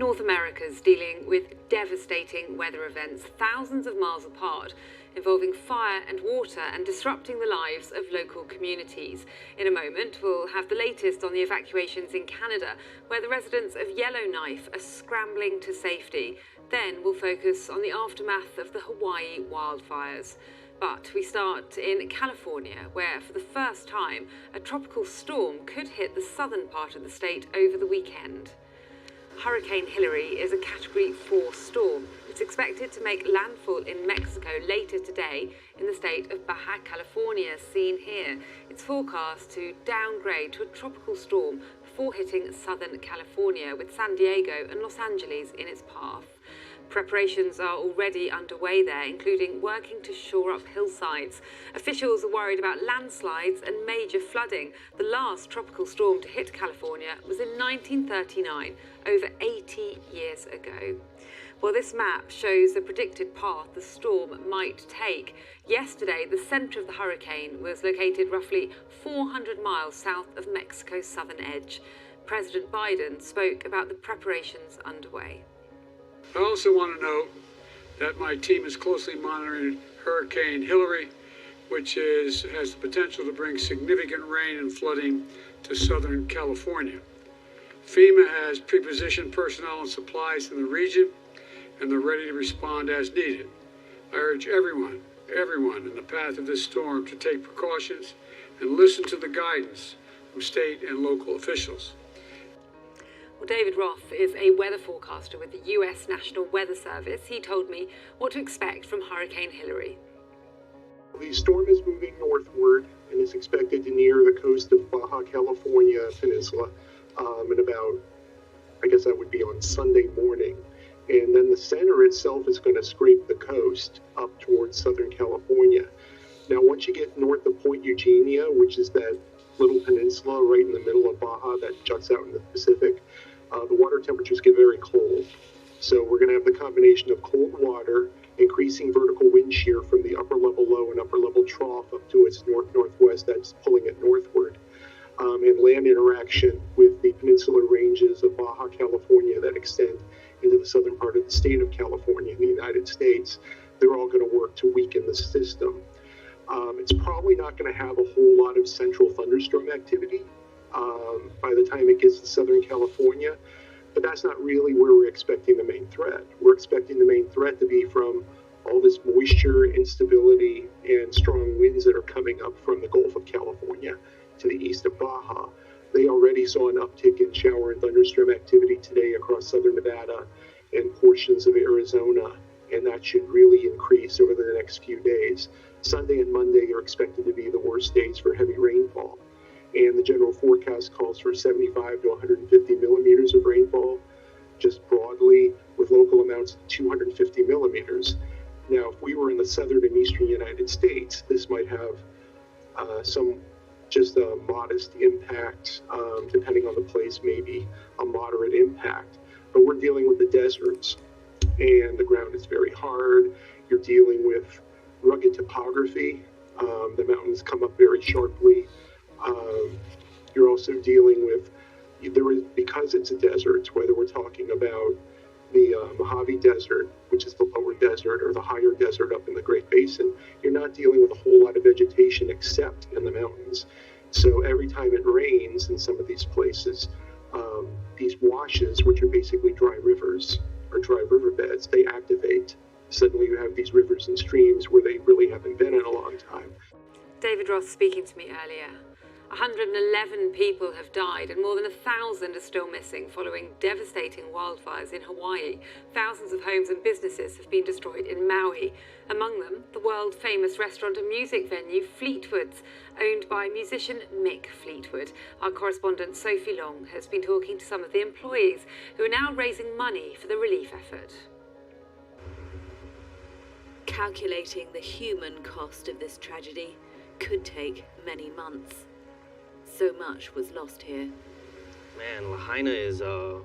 North America's dealing with devastating weather events thousands of miles apart, involving fire and water and disrupting the lives of local communities. In a moment, we'll have the latest on the evacuations in Canada, where the residents of Yellowknife are scrambling to safety. Then we'll focus on the aftermath of the Hawaii wildfires. But we start in California, where for the first time, a tropical storm could hit the southern part of the state over the weekend. Hurricane Hilary is a Category 4 storm. It's expected to make landfall in Mexico later today in the state of Baja California, seen here. It's forecast to downgrade to a tropical storm before hitting southern California, with San Diego and Los Angeles in its path. Preparations are already underway there, including working to shore up hillsides. Officials are worried about landslides and major flooding. The last tropical storm to hit California was in 1939, over 80 years ago. Well, this map shows the predicted path the storm might take. Yesterday, the center of the hurricane was located roughly 400 miles south of Mexico's southern edge. President Biden spoke about the preparations underway. I also want to note that my team is closely monitoring Hurricane Hilary, which has the potential to bring significant rain and flooding to Southern California. FEMA has pre-positioned personnel and supplies in the region, and they're ready to respond as needed. I urge everyone in the path of this storm to take precautions and listen to the guidance from state and local officials. Well, David Roth is a weather forecaster with the US National Weather Service. He told me what to expect from Hurricane Hilary. The storm is moving northward and is expected to near the coast of Baja California Peninsula in about, I guess that would be on Sunday morning. And then the center itself is going to scrape the coast up towards Southern California. Now, once you get north of Point Eugenia, which is that little peninsula right in the middle of Baja that juts out in the Pacific, the water temperatures get very cold. So we're going to have the combination of cold water, increasing vertical wind shear from the upper level low and upper level trough up to its north-northwest that's pulling it northward, and land interaction with the peninsular ranges of Baja California that extend into the southern part of the state of California in the United States. They're all going to work to weaken the system. It's probably not going to have a whole lot of central thunderstorm activity by the time it gets to Southern California, but that's not really where we're expecting the main threat. We're expecting the main threat to be from all this moisture, instability, and strong winds that are coming up from the Gulf of California to the east of Baja. They already saw an uptick in shower and thunderstorm activity today across southern Nevada and portions of Arizona, and that should really increase over the next few days. Sunday and Monday are expected to be the worst days for heavy rainfall, and the general forecast calls for 75 to 150 millimeters of rainfall, just broadly, with local amounts of 250 millimeters. Now, if we were in the southern and eastern United States, this might have just a modest impact, depending on the place, maybe a moderate impact. But we're dealing with the deserts, and the ground is very hard. You're dealing with rugged topography. The mountains come up very sharply. You're also dealing with, because it's a desert, whether we're talking about the Mojave Desert, which is the lower desert, or the higher desert up in the Great Basin, you're not dealing with a whole lot of vegetation except in the mountains. So every time it rains in some of these places, these washes, which are basically dry rivers or dry riverbeds, they activate. Suddenly you have these rivers and streams where they really haven't been in a long time. David Roth speaking to me earlier. 111 people have died and more than 1,000 are still missing following devastating wildfires in Hawaii. Thousands of homes and businesses have been destroyed in Maui. Among them, the world-famous restaurant and music venue Fleetwood's, owned by musician Mick Fleetwood. Our correspondent Sophie Long has been talking to some of the employees who are now raising money for the relief effort. Calculating the human cost of this tragedy could take many months. So much was lost here. Man, Lahaina is, it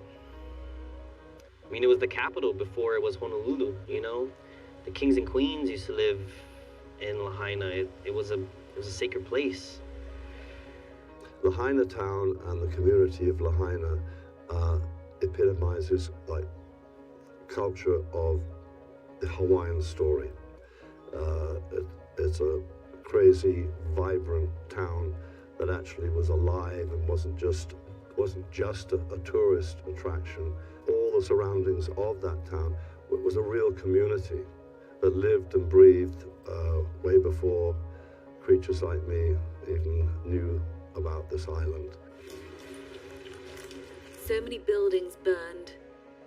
was the capital before it was Honolulu, you know? The kings and queens used to live in Lahaina. It was a sacred place. Lahaina town and the community of Lahaina epitomizes like culture of the Hawaiian story. It's a crazy, vibrant town that actually was alive and wasn't just a tourist attraction. All the surroundings of that town was a real community that lived and breathed way before creatures like me even knew about this island. So many buildings burned,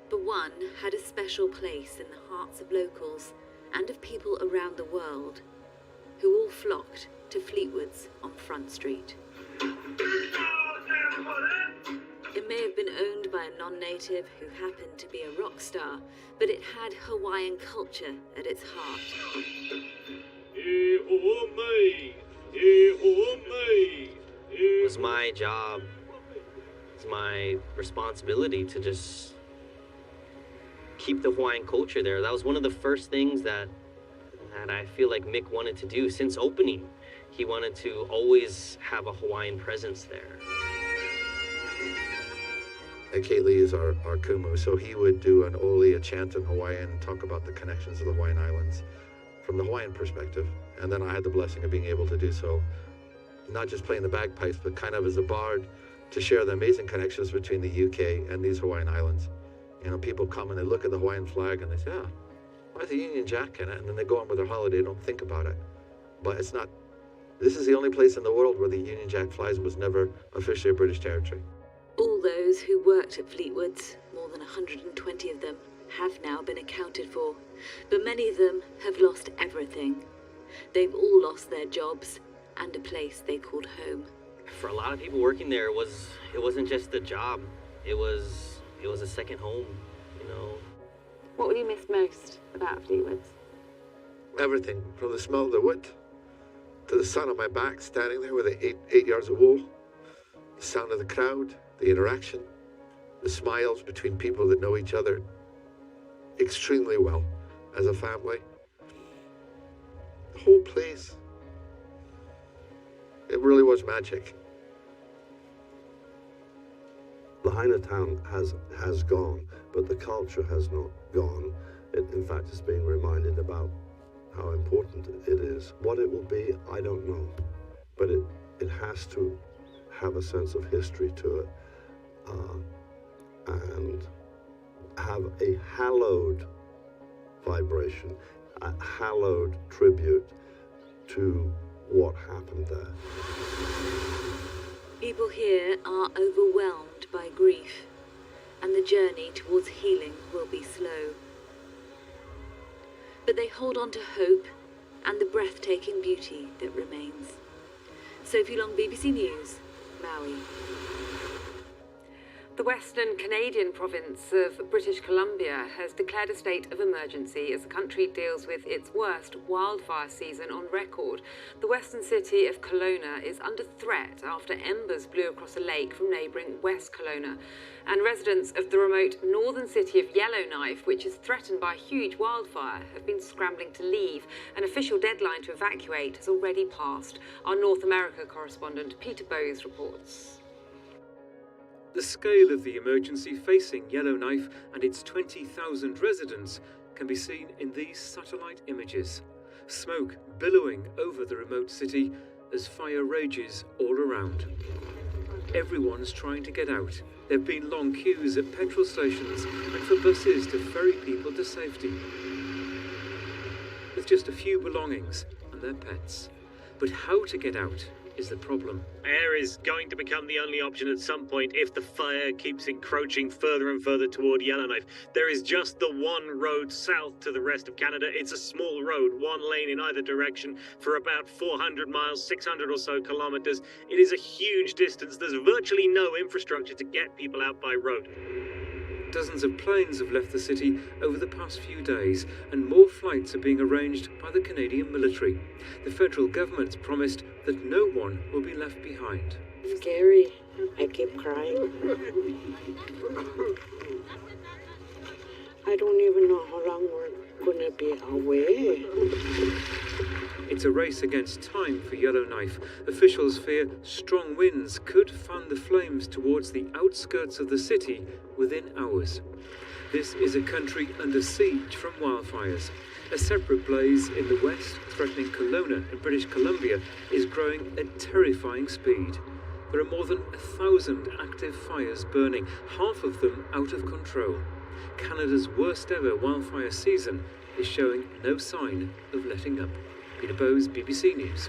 but one had a special place in the hearts of locals and of people around the world, who all flocked to Fleetwood's on Front Street. It may have been owned by a non-native who happened to be a rock star, but it had Hawaiian culture at its heart. It was my job, it's my responsibility to just keep the Hawaiian culture there. That was one of the first things that I feel like Mick wanted to do since opening. He wanted to always have a Hawaiian presence there. Kaylee is our kumu, so he would do an oli, a chant in Hawaiian, and talk about the connections of the Hawaiian Islands from the Hawaiian perspective. And then I had the blessing of being able to do so, not just playing the bagpipes, but kind of as a bard to share the amazing connections between the UK and these Hawaiian Islands. You know, people come and they look at the Hawaiian flag and they say, why is the Union Jack in it? And then they go on with their holiday and don't think about it. But it's not, this is the only place in the world where the Union Jack flies was never officially a British territory. All those who worked at Fleetwood's, more than 120 of them, have now been accounted for, but many of them have lost everything. They've all lost their jobs and a place they called home. For a lot of people working there, it wasn't just a job. It was a second home, you know. What will you miss most about Fleetwood's? Everything, from the smell of the wood to the sun on my back, standing there with the eight yards of wool, the sound of the crowd, the interaction, the smiles between people that know each other extremely well as a family. The whole place, it really was magic. Lahaina town has gone, but the culture has not gone. It, in fact, is being reminded about how important it is. What it will be, I don't know, but it has to have a sense of history to it, and have a hallowed vibration, a hallowed tribute to what happened there. People here are overwhelmed by grief, and the journey towards healing will be slow. But they hold on to hope and the breathtaking beauty that remains. Sophie Long, BBC News, Maui. The Western Canadian province of British Columbia has declared a state of emergency as the country deals with its worst wildfire season on record. The western city of Kelowna is under threat after embers blew across a lake from neighbouring West Kelowna. And residents of the remote northern city of Yellowknife, which is threatened by a huge wildfire, have been scrambling to leave. An official deadline to evacuate has already passed. Our North America correspondent Peter Bowes reports. The scale of the emergency facing Yellowknife and its 20,000 residents can be seen in these satellite images. Smoke billowing over the remote city as fire rages all around. Everyone's trying to get out. There have been long queues at petrol stations and for buses to ferry people to safety, with just a few belongings and their pets. But how to get out is the problem. Air is going to become the only option at some point if the fire keeps encroaching further and further toward Yellowknife. There is just the one road south to the rest of Canada. It's a small road, one lane in either direction for about 400 miles, 600 or so kilometers. It is a huge distance. There's virtually no infrastructure to get people out by road. Dozens of planes have left the city over the past few days, and more flights are being arranged by the Canadian military. The federal government's promised that no one will be left behind. Scary. I keep crying. I don't even know how long we're going to be away. It's It's a race against time for Yellowknife. Officials fear strong winds could fan the flames towards the outskirts of the city within hours. This is a country under siege from wildfires. A separate blaze in the west, threatening Kelowna and British Columbia, is growing at terrifying speed. There are more than 1,000 active fires burning, half of them out of control. Canada's worst ever wildfire season is showing no sign of letting up. Peter Bowes, BBC News.